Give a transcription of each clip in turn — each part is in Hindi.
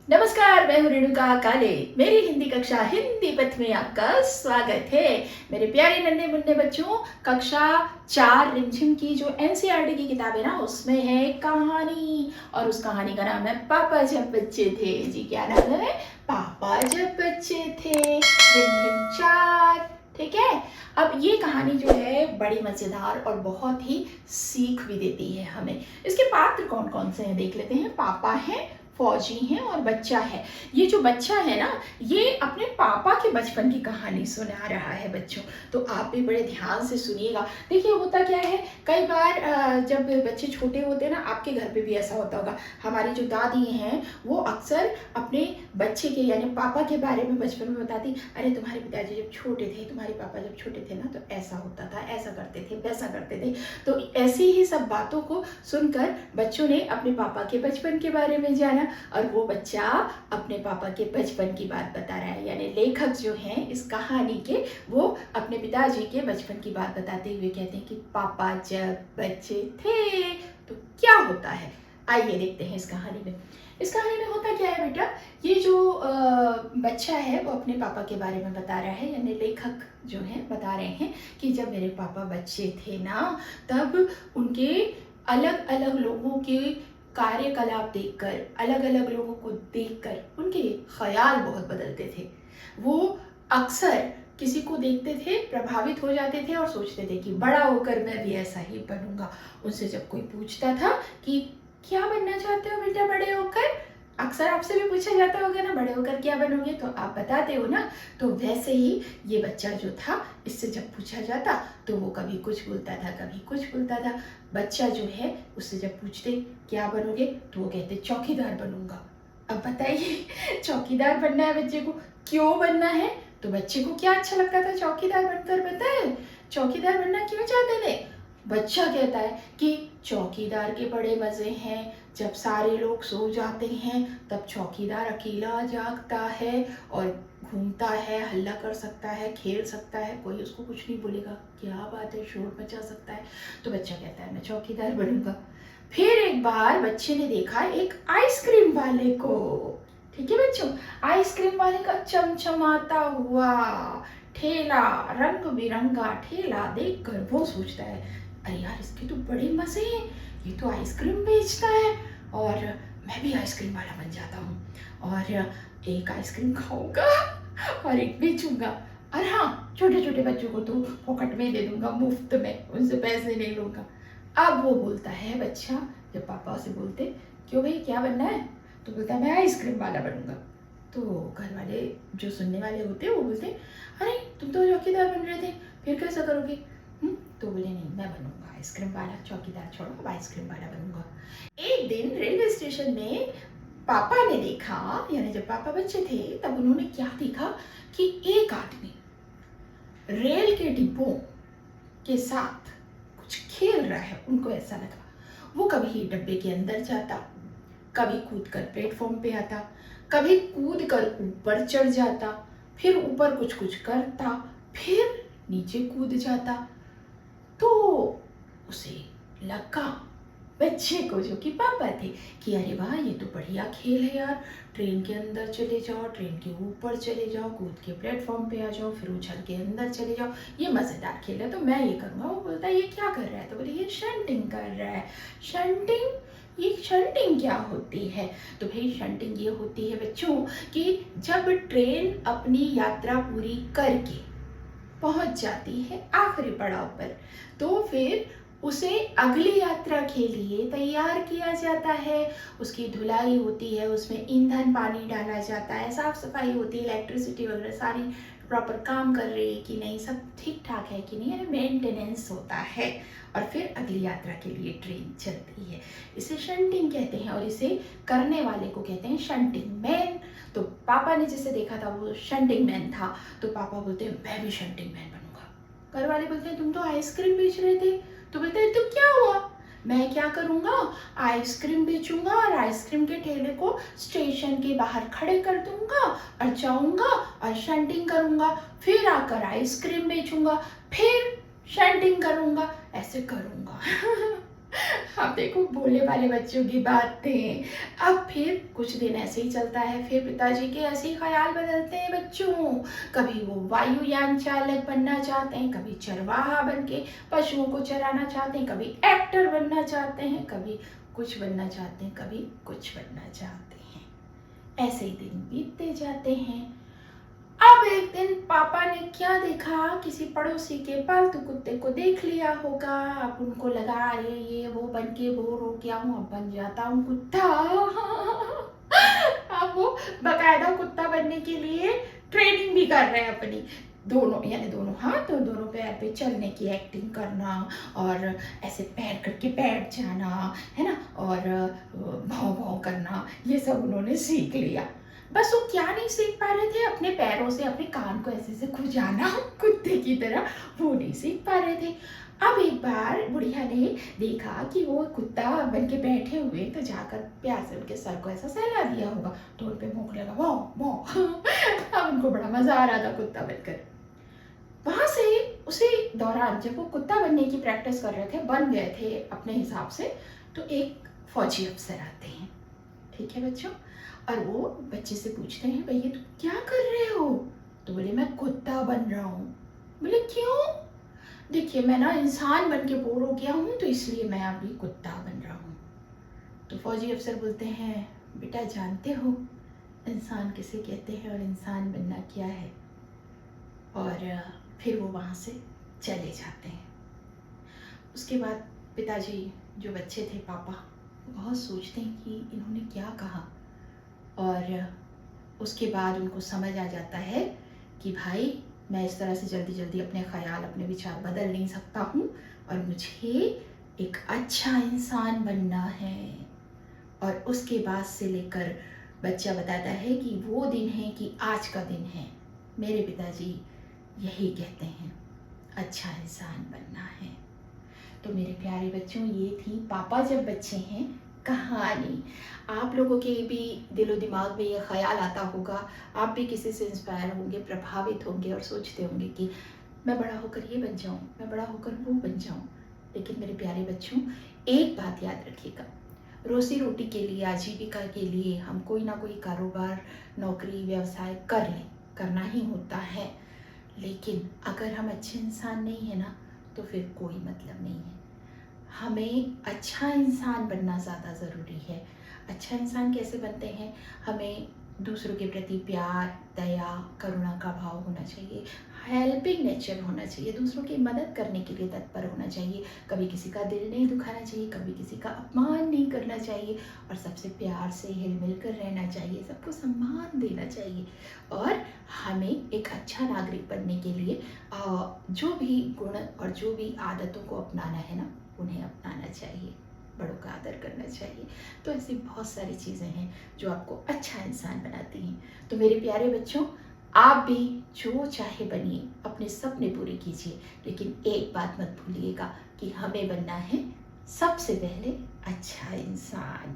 नमस्कार, मैं हूँ रेणुका काले। मेरी हिंदी कक्षा हिंदी पथ में आपका स्वागत है। मेरे प्यारे नन्हे मुन्ने बच्चों, कक्षा 4 रिमझिम की जो एनसीईआरटी की किताब है ना, उसमें है एक कहानी और उस कहानी का नाम है पापा जब बच्चे थे। जी, क्या नाम है? पापा जब बच्चे थे, रिमझिम 4। ठीक है। अब ये कहानी जो है बड़ी मज़ेदार और बहुत ही सीख भी देती है हमें। इसके पात्र कौन कौन से हैं देख लेते हैं। पापा हैं, फौजी हैं और बच्चा है। ये जो बच्चा है ना, ये अपने पापा के बचपन की कहानी सुना रहा है बच्चों। तो आप भी बड़े ध्यान से सुनिएगा। देखिए होता क्या है, कई बार जब बच्चे छोटे होते हैं ना, आपके घर पे भी ऐसा होता होगा। हमारी जो दादी हैं वो अक्सर अपने बच्चे के यानी पापा के बारे में बचपन में बताती, अरे तुम्हारे पिताजी जब छोटे थे, तुम्हारे पापा जब छोटे थे ना, तो ऐसा होता था, ऐसा करते थे, वैसा करते थे। तो ऐसी ही सब बातों को सुनकर बच्चों ने अपने पापा के बचपन के बारे में जाना और वो बच्चा अपने पापा के बचपन की बात बता रहा है। यानी लेखक जो हैं इस कहानी के, वो अपने पिताजी के बचपन की बात बताते हुए कहते हैं कि पापा जब बच्चे थे तो क्या होता है। आइए देखते हैं इस कहानी में। इस कहानी में होता क्या है बेटा, ये जो बच्चा है वो अपने पापा के बारे में बता रहा है। यानी लेखक जो है बता रहे हैं कि जब मेरे पापा बच्चे थे ना, तब उनके अलग अलग लोगों के कार्यकलाप देखकर, अलग अलग लोगों को देखकर उनके ख्याल बहुत बदलते थे। वो अक्सर किसी को देखते थे, प्रभावित हो जाते थे और सोचते थे कि बड़ा होकर मैं भी ऐसा ही बनूंगा। उनसे जब कोई पूछता था कि क्या बनना चाहते हो बेटा बड़े होकर, अक्सर आपसे भी पूछा जाता होगा ना, बड़े होकर क्या बनोगे, तो आप बताते हो ना। तो वैसे ही ये बच्चा जो था, इससे जब पूछा जाता तो वो कभी कुछ बोलता था, कभी कुछ बोलता था। बच्चा जो है उससे जब पूछते क्या बनोगे, तो वो कहते चौकीदार बनूंगा। अब बताइए चौकीदार बनना है बच्चे को, क्यों बनना है? तो बच्चे को क्या अच्छा लगता था चौकीदार बनकर, पता है चौकीदार बनना क्यों चाहते थे? बच्चा कहता है कि चौकीदार के बड़े मज़े हैं, जब सारे लोग सो जाते हैं तब चौकीदार अकेला जागता है और घूमता है, हल्ला कर सकता है, खेल सकता है, कोई उसको कुछ नहीं बोलेगा, क्या बात है, शोर मचा सकता है। तो बच्चा कहता है मैं चौकीदार बनूंगा। फिर एक बार बच्चे ने देखा एक आइसक्रीम वाले को। ठीक है बच्चों, आइसक्रीम वाले का चमचमाता हुआ ठेला, रंग बिरंगा ठेला देखकर वो सोचता है, अरे यार इसके तो बड़े मजे हैं, ये तो आइसक्रीम बेचता है और मैं भी आइसक्रीम वाला बन जाता हूँ और एक आइसक्रीम खाऊंगा और एक बेचूंगा। और हाँ, छोटे छोटे बच्चों को तो पॉकेट में दे दूंगा, मुफ्त में, उनसे पैसे नहीं लूंगा। अब वो बोलता है बच्चा, जब पापा उसे बोलते क्यों भाई क्या बनना है, तो बोलता है मैं आइसक्रीम वाला बनूंगा। तो घर वाले जो सुनने वाले होते हैं वो बोलते अरे तुम तो चौकीदार बन रहे थे, फिर कैसा करोगे? तो बोले नहीं मैं बनूंगा आइसक्रीम वाला, चौकीदार छोड़ो अब आइसक्रीम वाला बनूंगा। एक दिन रेलवे स्टेशन में पापा ने देखा, यानी जब पापा बच्चे थे तब उन्होंने क्या देखा कि एक आदमी रेल के डिब्बों के साथ कुछ खेल रहा है। उनको ऐसा लगा, वो कभी डब्बे के अंदर जाता, कभी कूद कर प्लेटफॉर्म पे आता, कभी कूद कर ऊपर चढ़ जाता, फिर ऊपर कुछ कुछ करता, फिर नीचे कूद जाता। तो उसे लगा, बच्चे को जो कि पापा थे, कि अरे वाह ये तो बढ़िया खेल है यार, ट्रेन के अंदर चले जाओ, ट्रेन के ऊपर चले जाओ, कूद के प्लेटफॉर्म पे आ जाओ, फिर उछल के अंदर चले जाओ, ये मज़ेदार खेल है तो मैं ये करूँगा। वो बोलता है ये क्या कर रहा है, तो बोले ये शंटिंग कर रहा है। शंटिंग, ये शंटिंग क्या होती है? तो भाई शंटिंग ये होती है बच्चों कि जब ट्रेन अपनी यात्रा पूरी करके पहुंच जाती है आखिरी पड़ाव पर, तो फिर उसे अगली यात्रा के लिए तैयार किया जाता है। उसकी धुलाई होती है, उसमें ईंधन पानी डाला जाता है, साफ सफाई होती है, इलेक्ट्रिसिटी वगैरह सारी प्रॉपर काम कर रही है कि नहीं, सब ठीक ठाक है कि नहीं, यानी मेंटेनेंस होता है। और फिर अगली यात्रा के लिए ट्रेन चलती है। इसे शंटिंग कहते हैं और इसे करने वाले को कहते हैं शंटिंग मैन। तो पापा ने जिसे देखा था वो शंटिंग मैन था, तो पापा बोलते हैं मैं भी शंटिंग मैन बनूंगा। घर वाले बोलते हैं तुम तो आइसक्रीम बेच रहे थे, तो बोलते हैं तो क्या हुआ, मैं क्या करूँगा, आइसक्रीम बेचूंगा और आइसक्रीम के ठेले को स्टेशन के बाहर खड़े कर दूंगा और जाऊंगा और शंटिंग करूंगा, फिर आकर आइसक्रीम बेचूंगा, फिर शंटिंग करूंगा, ऐसे करूंगा। अब देखो भोले भाले बच्चों की बातें। अब फिर कुछ दिन ऐसे ही चलता है, फिर पिताजी के ऐसे ही ख्याल बदलते हैं बच्चों। कभी वो वायुयान चालक बनना चाहते हैं, कभी चरवाहा बन के पशुओं को चराना चाहते हैं, कभी एक्टर बनना चाहते हैं, कभी कुछ बनना चाहते हैं, कभी कुछ बनना चाहते हैं। ऐसे ही दिन बीतते जाते हैं। अब एक दिन पापा ने क्या देखा, किसी पड़ोसी के पालतू कुत्ते को देख लिया होगा। अब उनको लगा अरे ये वो बन के बोर हो गया हूँ, अब बन जाता हूँ कुत्ता। अब वो बकायदा कुत्ता बनने के लिए ट्रेनिंग भी कर रहे हैं अपनी। दोनों यानी दोनों हाथ और दोनों पैर पे चलने की एक्टिंग करना, और ऐसे पैर करके बैठ जाना है ना, और भौं भौं करना, ये सब उन्होंने सीख लिया। बस वो क्या नहीं सीख पा रहे थे, अपने पैरों से अपने कान को ऐसे से खुजाना कुत्ते की तरह, वो नहीं सीख पा रहे थे। अब एक बार बुढ़िया ने देखा कि वो कुत्ता बन के बैठे हुए, तो जाकर प्यार से उनके सर को ऐसा सहला दिया होगा, तो उन पे भौंक लगा वाह वाह। अब उनको बड़ा मजा आ रहा था कुत्ता बनकर। वहां से उसी दौरान जब वो कुत्ता बनने की प्रैक्टिस कर रहे थे, बन गए थे अपने हिसाब से, तो एक फौजी अफसर आते हैं। ठीक है बच्चों, और वो बच्चे से पूछते हैं भैया तुम क्या कर रहे हो? तो बोले मैं कुत्ता बन रहा हूँ। बोले क्यों? देखिए मैं ना इंसान बन के बोर हो गया हूँ, तो इसलिए मैं अभी कुत्ता बन रहा हूँ। तो फौजी अफसर बोलते हैं बेटा जानते हो इंसान किसे कहते हैं और इंसान बनना क्या है? और फिर वो वहाँ से चले जाते हैं। उसके बाद पिताजी जो बच्चे थे पापा, बहुत सोचते हैं कि इन्होंने क्या कहा, और उसके बाद उनको समझ आ जाता है कि भाई मैं इस तरह से जल्दी जल्दी अपने ख्याल अपने विचार बदल नहीं सकता हूँ, और मुझे एक अच्छा इंसान बनना है। और उसके बाद से लेकर बच्चा बताता है कि वो दिन है कि आज का दिन है। मेरे पिताजी यही कहते हैं अच्छा इंसान बनना है। तो मेरे प्यारे बच्चों, ये थी पापा जब बच्चे हैं कहानी। आप लोगों के भी दिलो दिमाग में ये ख्याल आता होगा, आप भी किसी से इंस्पायर होंगे, प्रभावित होंगे और सोचते होंगे कि मैं बड़ा होकर ये बन जाऊं, मैं बड़ा होकर वो बन जाऊं। लेकिन मेरे प्यारे बच्चों, एक बात याद रखिएगा, रोजी रोटी के लिए, आजीविका के लिए हम कोई ना कोई कारोबार, नौकरी, व्यवसाय कर लें, करना ही होता है। लेकिन अगर हम अच्छे इंसान नहीं है ना, तो फिर कोई मतलब नहीं है। हमें अच्छा इंसान बनना ज़्यादा ज़रूरी है। अच्छा इंसान कैसे बनते हैं? हमें दूसरों के प्रति प्यार, दया, करुणा का भाव होना चाहिए, हेल्पिंग नेचर होना चाहिए, दूसरों की मदद करने के लिए तत्पर होना चाहिए, कभी किसी का दिल नहीं दुखाना चाहिए, कभी किसी का अपमान नहीं करना चाहिए, और सबसे प्यार से हिल मिल कर रहना चाहिए, सबको सम्मान देना चाहिए। और हमें एक अच्छा नागरिक बनने के लिए जो भी गुण और जो भी आदतों को अपनाना है ना, उन्हें अपनाना चाहिए, बड़ों का आदर करना चाहिए। तो ऐसी बहुत सारी चीज़ें हैं जो आपको अच्छा इंसान बनाती हैं। तो मेरे प्यारे बच्चों, आप भी जो चाहे बनिए, अपने सपने पूरे कीजिए, लेकिन एक बात मत भूलिएगा कि हमें बनना है सबसे पहले अच्छा इंसान।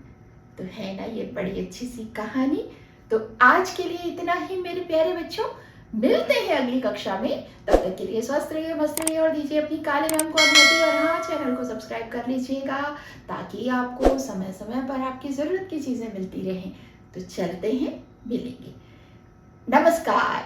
तो है ना ये बड़ी अच्छी सी कहानी। तो आज के लिए इतना ही मेरे प्यारे बच्चों, मिलते हैं अगली कक्षा में। तब तक के लिए स्वस्थ रहिए, मस्त रहिए, और दीजिए अपनी काले रंग को अनुमति। और हाँ, चैनल को सब्सक्राइब कर लीजिएगा ताकि आपको समय समय पर आपकी ज़रूरत की चीज़ें मिलती रहें। तो चलते हैं, मिलेंगे। नमस्कार।